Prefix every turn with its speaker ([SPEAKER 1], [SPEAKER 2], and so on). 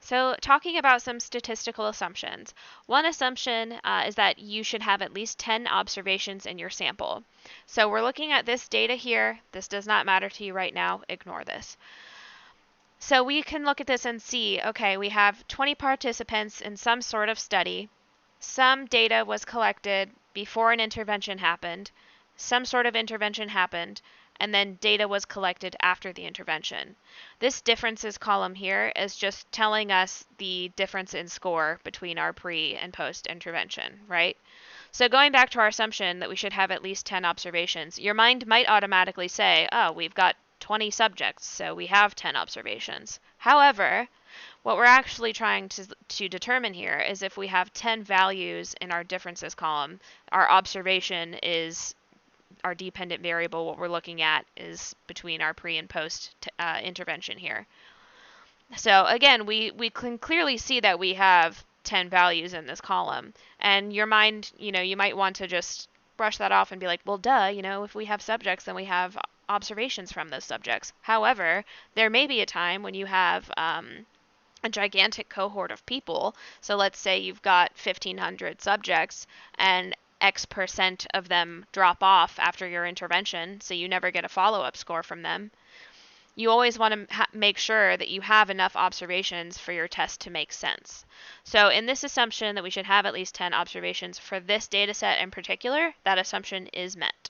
[SPEAKER 1] So, talking about some statistical assumptions. One assumption is that you should have at least 10 observations in your sample. So, we're looking at this data here. This does not matter to you right now. Ignore this. So, we can look at this and see, okay, we have 20 participants in some sort of study. Some data was collected before an intervention happened. Some sort of intervention happened, and then data was collected after the intervention. This differences column here is just telling us the difference in score between our pre and post intervention, right? So going back to our assumption that we should have at least 10 observations, your mind might automatically say, oh, we've got 20 subjects, so we have 10 observations. However, what we're actually trying to determine here is if we have 10 values in our differences column, our observation is our dependent variable. What we're looking at is between our pre and post intervention here. So again, we can clearly see that we have 10 values in this column. And your mind, you might want to just brush that off and be like, well, duh, if we have subjects, then we have observations from those subjects. However, there may be a time when you have a gigantic cohort of people. So let's say you've got 1,500 subjects and X% of them drop off after your intervention, so you never get a follow-up score from them. You always want to make sure that you have enough observations for your test to make sense. So in this assumption that we should have at least 10 observations for this data set in particular, that assumption is met.